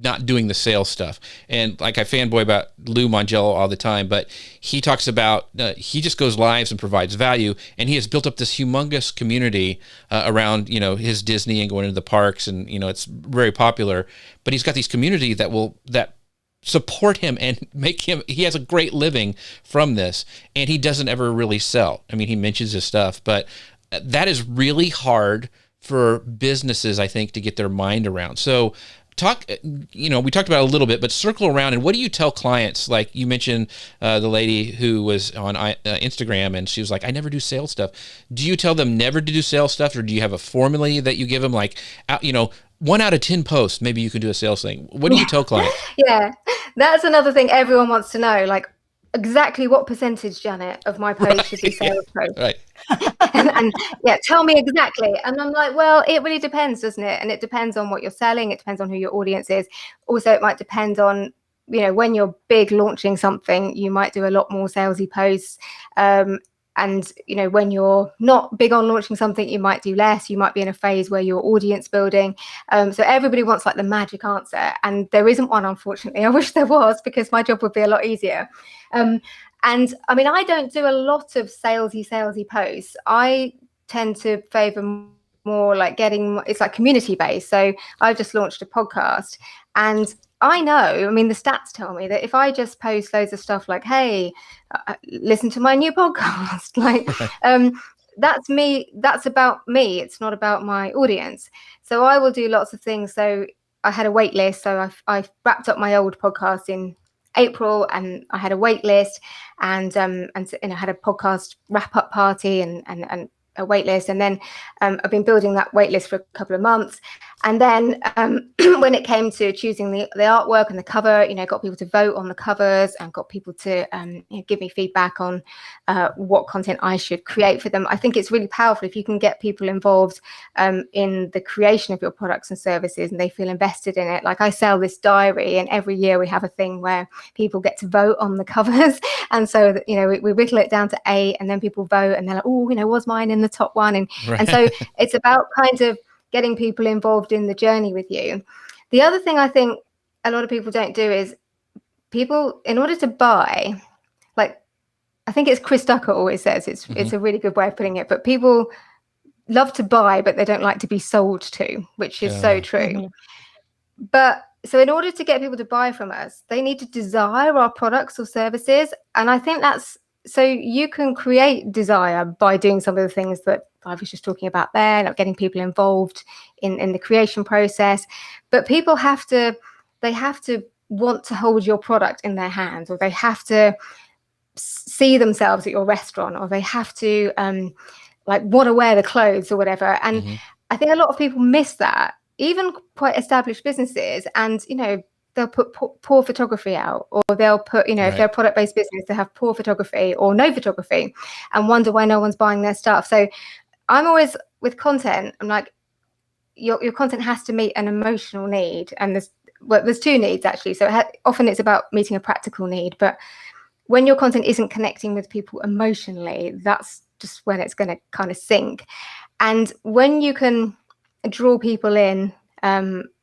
not doing the sales stuff. And I fanboy about Lou Mongello all the time, but he talks about, he just goes lives and provides value. And he has built up this humongous community around, his Disney and going into the parks, and, it's very popular, but he's got these community that support him and make him, he has a great living from this, and he doesn't ever really sell. I mean, he mentions his stuff, but that is really hard for businesses, I think, to get their mind around. So we talked about it a little bit, but circle around, and what do you tell clients? Like you mentioned the lady who was on Instagram, and she was like, I never do sales stuff. Do you tell them never to do sales stuff, or do you have a formula that you give them, 1 out of 10 posts, maybe you can do a sales thing? What do you tell clients? Yeah, that's another thing everyone wants to know. Exactly what percentage, Janet, of my post should be sales posts? Right. and tell me exactly. And I'm like, well, it really depends, doesn't it? And it depends on what you're selling. It depends on who your audience is. Also, it might depend on, when you're big launching something, you might do a lot more salesy posts. And, when you're not big on launching something, you might do less. You might be in a phase where you're audience building. So everybody wants the magic answer. And there isn't one, unfortunately. I wish there was, because my job would be a lot easier. And I mean, I don't do a lot of salesy posts. I tend to favor more it's community based. So I've just launched a podcast, and I know, I mean, the stats tell me that if I just post loads of stuff like, hey, listen to my new podcast, like, that's me, that's about me. It's not about my audience. So I will do lots of things. So I had a wait list. So I wrapped up my old podcast in April, and I had a wait list, and I had a podcast wrap up party and a wait list. And then I've been building that wait list for a couple of months. And then when it came to choosing the artwork and the cover, got people to vote on the covers and got people to give me feedback on what content I should create for them. I think it's really powerful if you can get people involved in the creation of your products and services, and they feel invested in it. Like, I sell this diary, and every year we have a thing where people get to vote on the covers. And so that, we whittle it down to 8, and then people vote, and they're like, oh, was mine in the top one? And so it's about kind of getting people involved in the journey with you. The other thing I think a lot of people don't do is, people, in order to buy, like, I think it's Chris Ducker always says, it's a really good way of putting it, but people love to buy, but they don't like to be sold to, which is so true. But so in order to get people to buy from us, they need to desire our products or services. And I think that's, so you can create desire by doing some of the things that I was just talking about there, like getting people involved in the creation process. But people have to want to hold your product in their hands, or they have to see themselves at your restaurant, or they have to want to wear the clothes or whatever. And I think a lot of people miss that, even quite established businesses. And they'll put poor photography out, or they'll put, if they're a product-based business, they have poor photography or no photography, and wonder why no one's buying their stuff. So I'm always, with content, I'm like, your content has to meet an emotional need. And there's two needs, actually. So often it's about meeting a practical need. But when your content isn't connecting with people emotionally, that's just when it's going to kind of sink. And when you can draw people in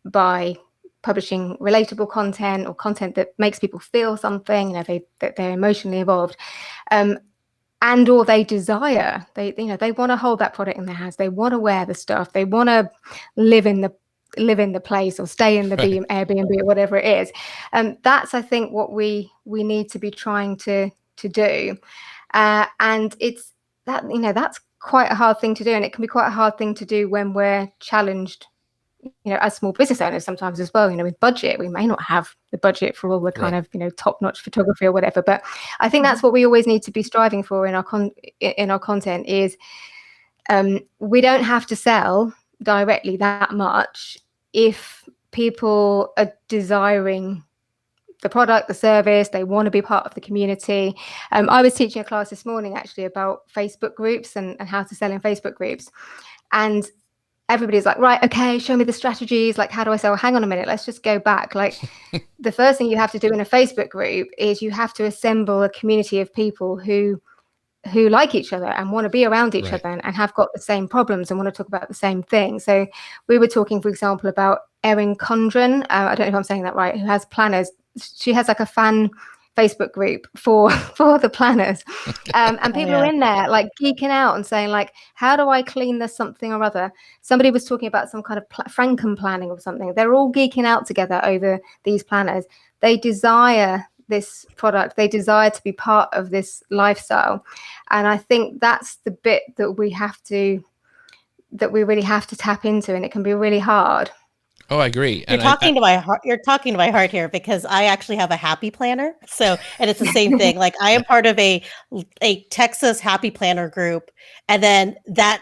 by publishing relatable content, or content that makes people feel something, that they're emotionally involved, and or they desire, they want to hold that product in their hands, they want to wear the stuff, they want to live in the place, or stay in the Airbnb or whatever it is. That's, I think, what we need to be trying to do. And it's that, that's quite a hard thing to do, and it can be quite a hard thing to do when we're challenged, as small business owners sometimes as well. With budget, we may not have the budget for all the kind of top-notch photography or whatever. But I think that's what we always need to be striving for in our content is, we don't have to sell directly that much if people are desiring the product, the service, they want to be part of the community. I was teaching a class this morning actually about Facebook groups and how to sell in Facebook groups, and everybody's like, right, okay, show me the strategies, like, how do I sell? Hang on a minute, let's just go back. Like, the first thing you have to do in a Facebook group is you have to assemble a community of people who like each other and want to be around each other, and have got the same problems and want to talk about the same thing. So we were talking, for example, about Erin Condren, I don't know if I'm saying that right, who has planners. She has like a fan Facebook group for the planners, and people are in there like geeking out and saying, like, how do I clean this something or other? Somebody was talking about some kind of Franken planning or something. They're all geeking out together over these planners. They desire this product, they desire to be part of this lifestyle, and I think that's the bit that we really have to tap into, and it can be really hard. Oh, I agree. You're talking to my heart. You're talking to my heart here, because I actually have a happy planner. So, and it's the same thing. Like, I am part of a Texas happy planner group, and then that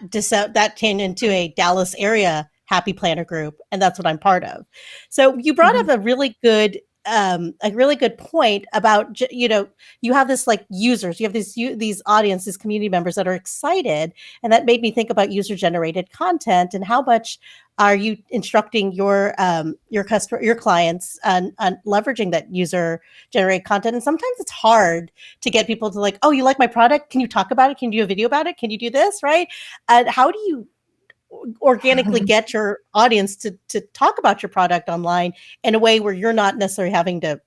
turned into a Dallas area happy planner group, and that's what I'm part of. So you brought up a really good point about, you have this like users, you have these audience, these community members that are excited, and that made me think about user generated content, and how much are you instructing your clients on leveraging that user generated content? And sometimes it's hard to get people to like, oh, you like my product? Can you talk about it? Can you do a video about it? Can you do this? Right? And how do you organically get your audience to talk about your product online in a way where you're not necessarily having to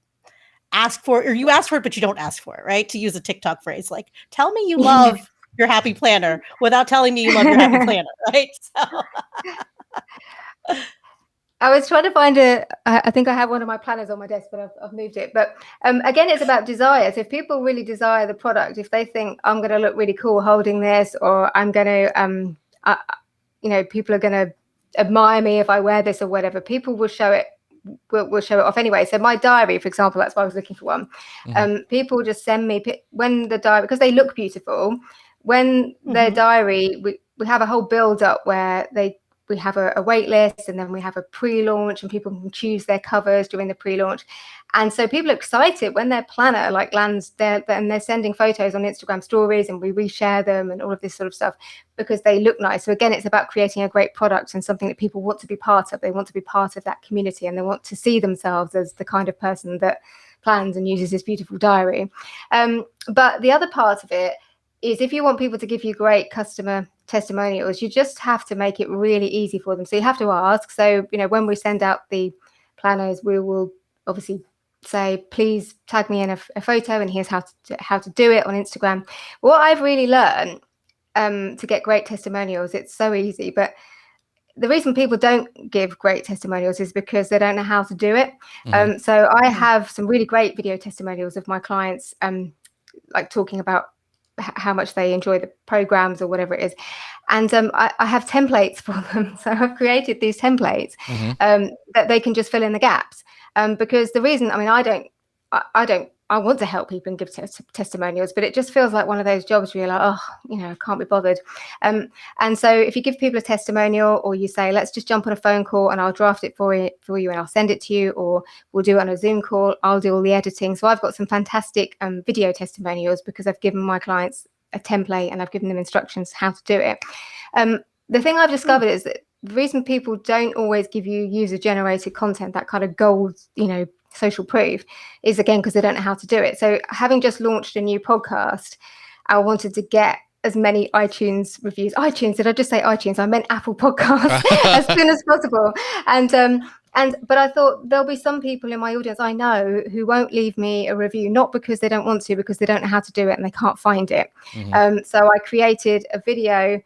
ask for it, or you ask for it, but you don't ask for it, right? To use a TikTok phrase, like, tell me you love your happy planner without telling me you love your happy planner, right? So. I was trying to find I think I have one of my planners on my desk, but I've moved it. But again, it's about desire. So if people really desire the product, if they think I'm going to look really cool holding this, or I'm going to, people are going to admire me if I wear this or whatever, people will show it. We'll show it off anyway. So my diary, for example, that's why I was looking for one. People just send me when the diary, because they look beautiful. When their diary, we have a whole build up where we have a wait list, and then we have a pre-launch, and people can choose their covers during the pre-launch. And so people are excited when their planner lands there, and they're sending photos on Instagram stories, and we reshare them and all of this sort of stuff because they look nice. So again, it's about creating a great product and something that people want to be part of. They want to be part of that community, and they want to see themselves as the kind of person that plans and uses this beautiful diary. But the other part of it is, if you want people to give you great customer testimonials, you just have to make it really easy for them. So you have to ask. So, when we send out the planners, we will obviously say, please tag me in a photo, and here's how to do it on Instagram. What I've really learned to get great testimonials, it's so easy, but the reason people don't give great testimonials is because they don't know how to do it. So I have some really great video testimonials of my clients, talking about how much they enjoy the programs or whatever it is. And I have templates for them. So I've created these templates that they can just fill in the gaps. Because the reason, I want to help people and give testimonials, but it just feels like one of those jobs where you're like, I can't be bothered. And so if you give people a testimonial, or you say, let's just jump on a phone call and I'll draft it for you and I'll send it to you, or we'll do it on a Zoom call, I'll do all the editing. So I've got some fantastic video testimonials because I've given my clients a template and I've given them instructions how to do it. The thing I've discovered is that the reason people don't always give you user-generated content, that kind of gold, social proof, is again because they don't know how to do it. So having just launched a new podcast, I wanted to get as many iTunes reviews. Did I just say iTunes? I meant Apple Podcasts as soon as possible. But I thought there'll be some people in my audience I know who won't leave me a review, not because they don't want to, because they don't know how to do it and they can't find it. So I created a video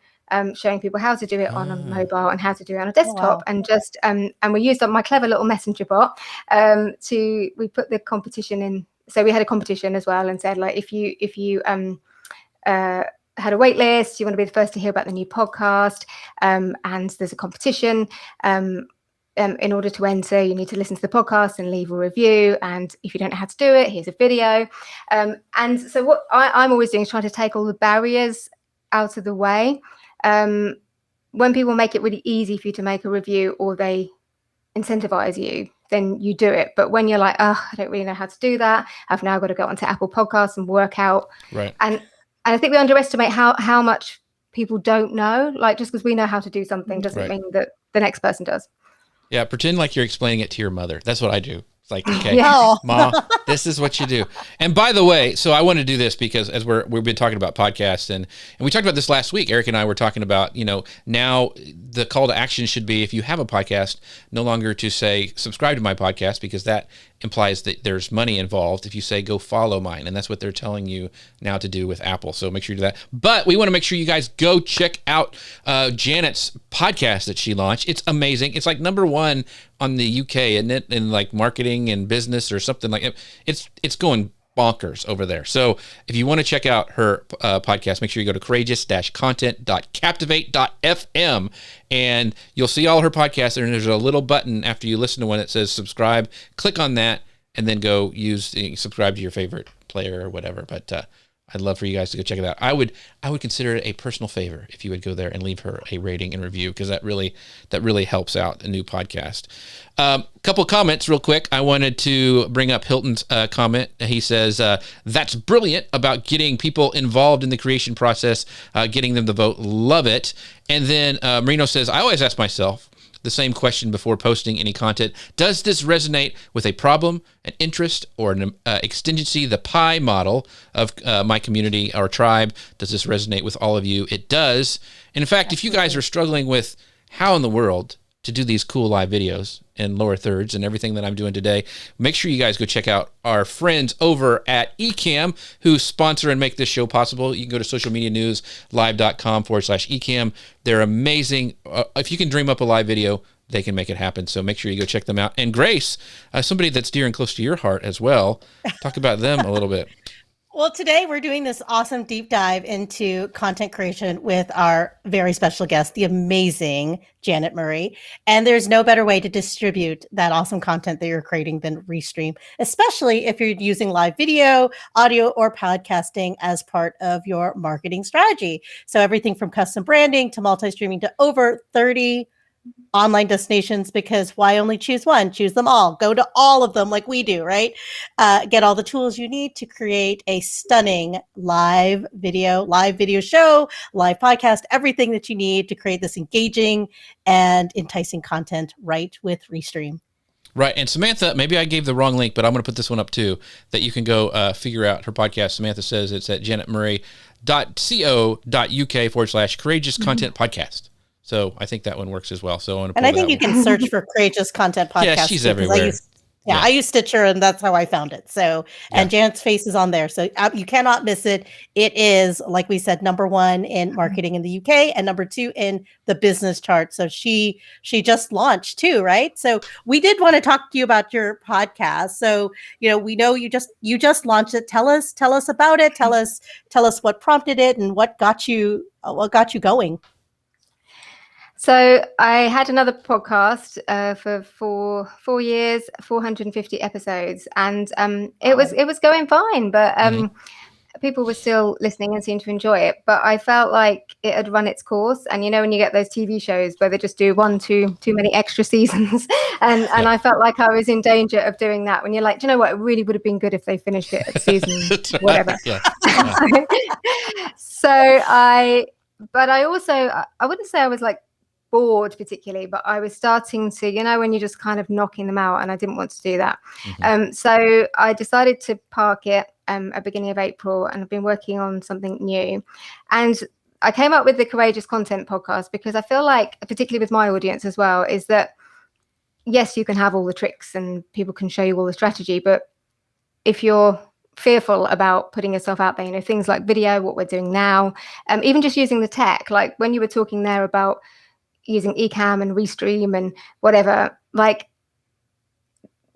showing people how to do it on a mobile and how to do it on a desktop, and just and we used my clever little messenger bot we put the competition in. So we had a competition as well, and said, if you had a wait list, you want to be the first to hear about the new podcast, and there's a competition. In order to enter, you need to listen to the podcast and leave a review. And if you don't know how to do it, here's a video. And so what I'm always doing is trying to take all the barriers out of the way. When people make it really easy for you to make a review, or they incentivize you, then you do it. But when you're like, I don't really know how to do that, I've now got to go onto Apple Podcasts and work out. Right. And I think we underestimate how much people don't know. Just because we know how to do something doesn't mean that the next person does. Yeah, pretend like you're explaining it to your mother. That's what I do. It's like, okay, Ma, this is what you do. And by the way, so I want to do this because as we've been talking about podcasts, and we talked about this last week. Eric and I were talking about, now the call to action should be, if you have a podcast, no longer to say subscribe to my podcast, because that implies that there's money involved. If you say go follow mine, and that's what they're telling you now to do with Apple. So make sure you do that. But we want to make sure you guys go check out Janet's podcast that she launched. It's amazing. It's number one on the UK, isn't it? In marketing and business or something like it. It's going bonkers over there. So if you want to check out her podcast, make sure you go to courageous-content.captivate.fm, and you'll see all her podcasts there. And there's a little button after you listen to one that says subscribe. Click on that, and then go subscribe to your favorite player or whatever. But I'd love for you guys to go check it out. I would consider it a personal favor if you would go there and leave her a rating and review, because that really helps out a new podcast. Couple comments real quick. I wanted to bring up Hilton's comment. He says, that's brilliant about getting people involved in the creation process, getting them to vote. Love it. And then Marino says, I always ask myself the same question before posting any content. Does this resonate with a problem, an interest, or an exigency, the pie model of my community or tribe? Does this resonate with all of you? It does. And in fact, if you guys are struggling with how in the world to do these cool live videos in lower thirds and everything that I'm doing today, make sure you guys go check out our friends over at Ecamm, who sponsor and make this show possible. You can go to socialmedianewslive.com/Ecamm. They're amazing. If you can dream up a live video, they can make it happen. So make sure you go check them out. And Grace, somebody that's dear and close to your heart as well. Talk about them a little bit. Well, today we're doing this awesome deep dive into content creation with our very special guest, the amazing Janet Murray. And there's no better way to distribute that awesome content that you're creating than Restream, especially if you're using live video, audio, or podcasting as part of your marketing strategy. So everything from custom branding to multi-streaming to over 30 online destinations, because why only choose one? Choose them all. Go to all of them like we do, right? Get all the tools you need to create a stunning live video show, live podcast, everything that you need to create this engaging and enticing content right with Restream. Right. And Samantha, maybe I gave the wrong link, but I'm going to put this one up too, that you can go figure out her podcast. Samantha says it's at janetmurray.co.uk/courageous content podcast. So I think that one works as well. So I want to and I think you can search for Courageous Content Podcast. Yeah, she's everywhere. I use Stitcher, and that's how I found it. So, and Janet's face is on there. So you cannot miss it. It is, like we said, #1 in marketing in the UK and #2 in the business chart. So she just launched too, right? So we did want to talk to you about your podcast. So, we know you just launched it. Tell us about it. Tell us what prompted it and what got you going. So I had another podcast for 4 years, 450 episodes, and it was going fine, but people were still listening and seemed to enjoy it. But I felt like it had run its course, and when you get those TV shows where they just do too many extra seasons, and I felt like I was in danger of doing that. When you're like, do you know what? It really would have been good if they finished it at season whatever. But I wouldn't say I was like bored particularly, but I was starting to, when you're just kind of knocking them out, and I didn't want to do that. So I decided to park it at beginning of April, and I've been working on something new. And I came up with the Courageous Content Podcast because I feel like, particularly with my audience as well, is that yes, you can have all the tricks and people can show you all the strategy, but if you're fearful about putting yourself out there, things like video, what we're doing now, even just using the tech, like when you were talking there about using Ecamm and Restream and whatever, like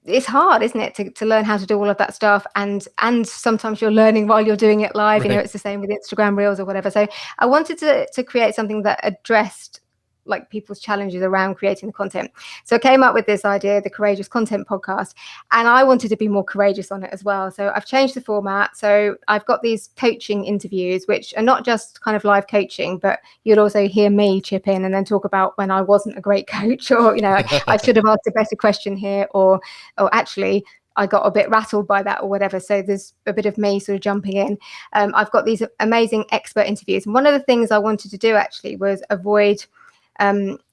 it's hard, isn't it, to learn how to do all of that stuff, and sometimes you're learning while you're doing it live. Right. It's the same with Instagram Reels or whatever. So I wanted to create something that addressed like people's challenges around creating the content. So I came up with this idea, the Courageous Content Podcast, and I wanted to be more courageous on it as well. So I've changed the format. So I've got these coaching interviews, which are not just kind of live coaching, but you'll also hear me chip in and then talk about when I wasn't a great coach, or, I should have asked a better question here, or actually I got a bit rattled by that or whatever. So there's a bit of me sort of jumping in. I've got these amazing expert interviews. And one of the things I wanted to do actually was avoid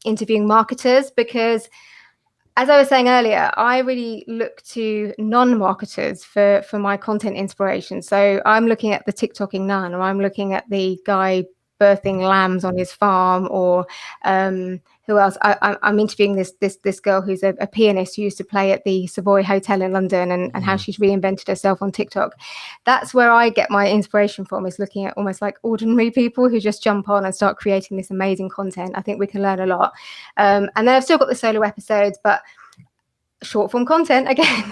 interviewing marketers, because as I was saying earlier, I really look to non-marketers for my content inspiration. So I'm looking at the TikToking nun, or I'm looking at the guy birthing lambs on his farm, or who else? I'm interviewing this girl who's a pianist who used to play at the Savoy Hotel in London, and how she's reinvented herself on TikTok. That's where I get my inspiration from, is looking at almost like ordinary people who just jump on and start creating this amazing content. I think we can learn a lot. And then I've still got the solo episodes, but short form content again.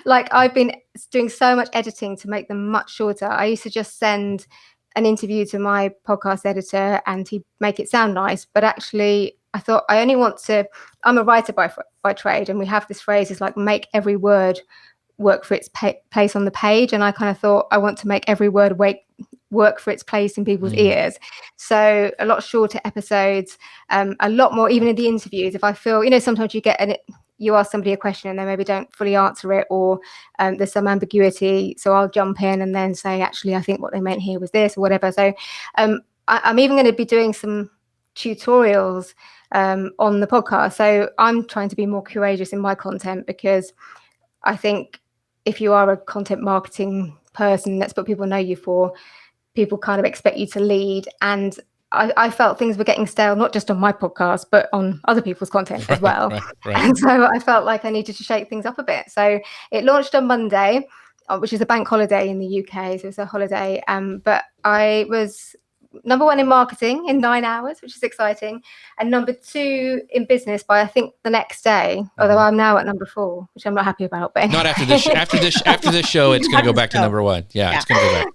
I've been doing so much editing to make them much shorter. I used to just send an interview to my podcast editor and he'd make it sound nice, but actually I thought I'm a writer by trade, and we have this phrase is like, make every word work for its place on the page, and I kind of thought I want to make every word work for its place in people's ears. So a lot shorter episodes, a lot more even in the interviews. If I feel, sometimes you ask somebody a question and they maybe don't fully answer it, or there's some ambiguity, so I'll jump in and then say, actually, I think what they meant here was this, or whatever. So I'm even going to be doing some tutorials on the podcast. So I'm trying to be more courageous in my content, because I think if you are a content marketing person, that's what people know you for, people kind of expect you to lead. And I felt things were getting stale, not just on my podcast, but on other people's content as well. Right. And so I felt like I needed to shake things up a bit. So it launched on Monday, which is a bank holiday in the UK. So it's a holiday. But I was number one in marketing in 9 hours, which is exciting, and number 2 in business by I think the next day. Although I'm now at number 4, which I'm not happy about. But not after this. After this show, it's going to go back to number 1. Yeah, it's going to go back.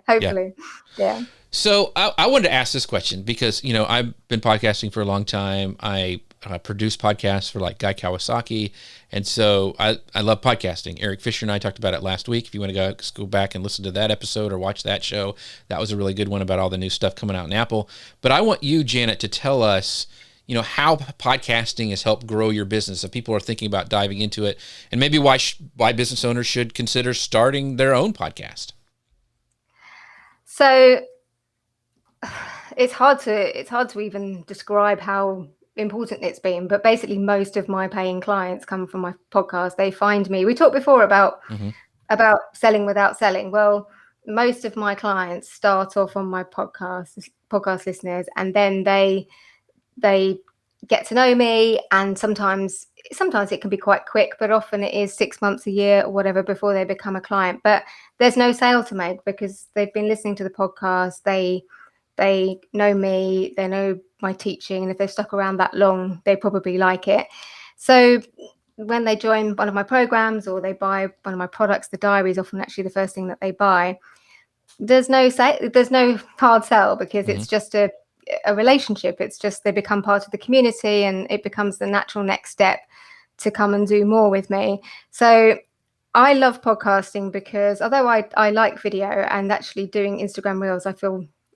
Hopefully, yeah. So I wanted to ask this question because I've been podcasting for a long time. I produce podcasts for like Guy Kawasaki, and so I love podcasting. Eric Fisher and I talked about it last week. If you want to go back and listen to that episode or watch that show, that was a really good one about all the new stuff coming out in Apple. But I want you, Janet, to tell us, how podcasting has helped grow your business. If people are thinking about diving into it, and maybe why business owners should consider starting their own podcast. So it's hard to even describe how important it's been, but basically most of my paying clients come from my podcast. They find me. We talked before about selling without selling. Well, most of my clients start off on my podcast listeners, and then they get to know me, and sometimes it can be quite quick, but often it is 6 months, a year or whatever before they become a client. But there's no sale to make because they've been listening to the podcast. They know me, they know my teaching, and if they've stuck around that long, they probably like it. So when they join one of my programs or they buy one of my products, the diary is often actually the first thing that they buy. There's no hard sell because it's just a relationship. It's just they become part of the community, and it becomes the natural next step to come and do more with me. So I love podcasting because although I like video and actually doing Instagram Reels,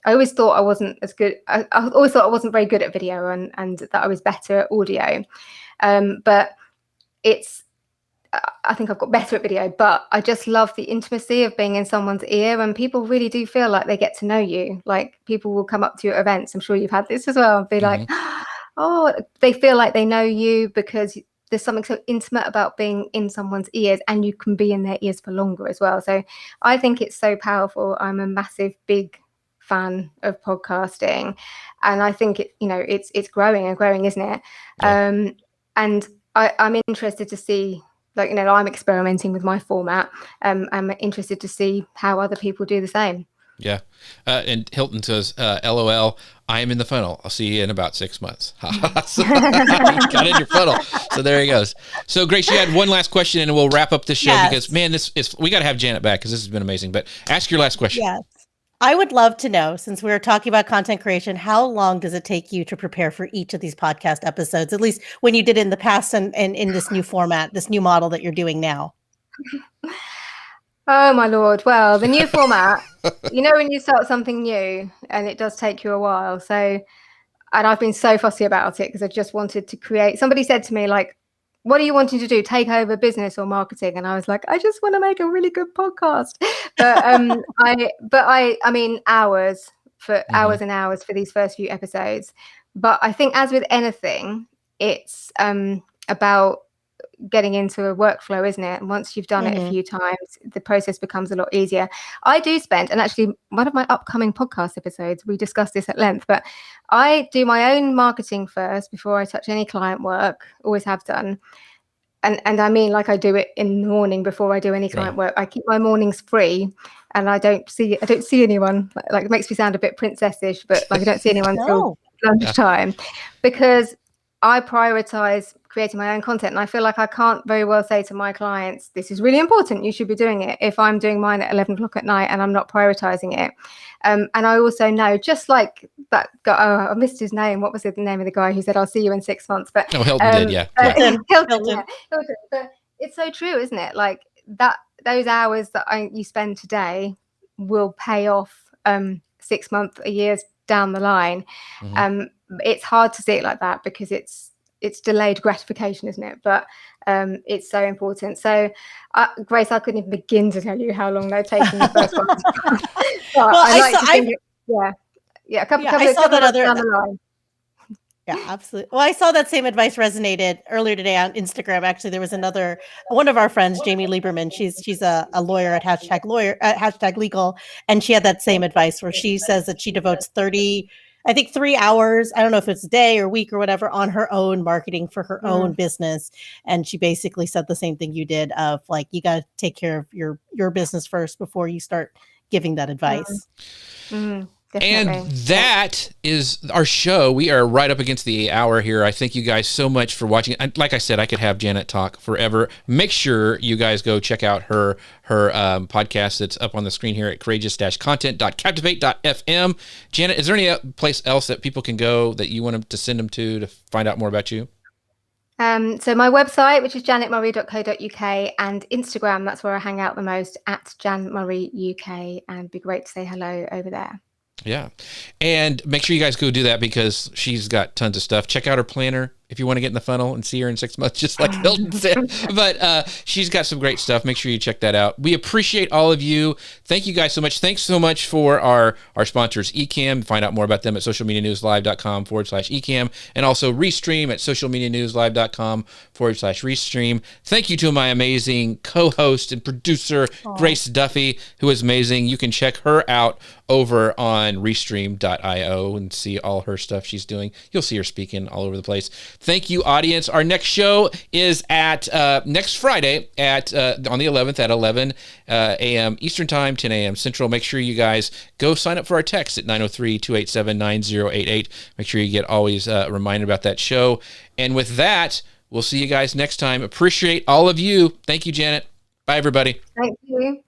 I always thought I wasn't as good. I always thought I wasn't very good at video and that I was better at audio. But I think I've got better at video, but I just love the intimacy of being in someone's ear, and people really do feel like they get to know you. Like people will come up to you at events. I'm sure you've had this as well. And be like, oh, they feel like they know you because there's something so intimate about being in someone's ears, and you can be in their ears for longer as well. So I think it's so powerful. I'm a massive, big fan of podcasting, and I think it's growing and growing, isn't it? Yeah. And I'm interested to see, I'm experimenting with my format. I'm interested to see how other people do the same. Yeah. And Hilton says, LOL, I am in the funnel. I'll see you in about 6 months. So, you got in your funnel. So there he goes. So Grace, you had one last question and we'll wrap up this show because, man, we got to have Janet back because this has been amazing. But ask your last question. Yes. I would love to know, since we're talking about content creation, how long does it take you to prepare for each of these podcast episodes, at least when you did in the past and in this new format, this new model that you're doing now? Oh, my Lord. Well, the new format, when you start something new and it does take you a while. So, and I've been so fussy about it because I just wanted to create. Somebody said to me, like, what are you wanting to do? Take over business or marketing? And I was like, I just want to make a really good podcast. But I mean, hours and hours for these first few episodes. But I think as with anything, it's about getting into a workflow, isn't it? And once you've done it a few times, the process becomes a lot easier. I do spend, and actually one of my upcoming podcast episodes, we discussed this at length, but I do my own marketing first before I touch any client work, always have done. And I mean, like I do it in the morning before I do any client work. I keep my mornings free and I don't see anyone. Like it makes me sound a bit princessish, but like I don't see anyone till lunchtime because I prioritize creating my own content. And I feel like I can't very well say to my clients, this is really important, you should be doing it, if I'm doing mine at 11 o'clock at night and I'm not prioritizing it. And I also know, just like that guy, I missed his name. What was the name of the guy who said, I'll see you in 6 months? But Hilton did, yeah. Hilton. But it's so true, isn't it? Like that, those hours that you spend today will pay off 6 months, a year down the line. It's hard to see it like that because it's delayed gratification, isn't it? But it's so important. So, Grace, I couldn't even begin to tell you how long they're taking the first one. A couple down the line. Yeah, absolutely. Well, I saw that same advice resonated earlier today on Instagram. Actually, there was one of our friends, Jamie Lieberman. She's a lawyer at #hashtag legal, and she had that same advice where she says that she devotes 3 hours, I don't know if it's a day or week or whatever, on her own marketing for her own business. And she basically said the same thing you did of like, you got to take care of your business first before you start giving that advice. Definitely. And that is our show. We are right up against the hour here. I thank you guys so much for watching. Like I said, I could have Janet talk forever. Make sure you guys go check out her podcast that's up on the screen here at courageous-content.captivate.fm. Janet, is there any place else that people can go that you want them to send them to find out more about you? So my website, which is janetmurray.co.uk, and Instagram, that's where I hang out the most, at janmurrayuk, and it'd be great to say hello over there. Yeah. And make sure you guys go do that because she's got tons of stuff. Check out her planner if you want to get in the funnel and see her in 6 months, just like Hilton said. But she's got some great stuff. Make sure you check that out. We appreciate all of you. Thank you guys so much. Thanks so much for our sponsors, Ecamm. Find out more about them at socialmedianewslive.com/Ecamm, and also Restream at socialmedianewslive.com/Restream. Thank you to my amazing co-host and producer, Grace Duffy, who is amazing. You can check her out over on Restream.io and see all her stuff she's doing. You'll see her speaking all over the place. Thank you, audience. Our next show is at next Friday at on the 11th at 11 a.m. Eastern Time, 10 a.m. Central. Make sure you guys go sign up for our text at 903-287-9088. Make sure you get always reminded about that show. And with that, we'll see you guys next time. Appreciate all of you. Thank you, Janet. Bye, everybody. Thank you.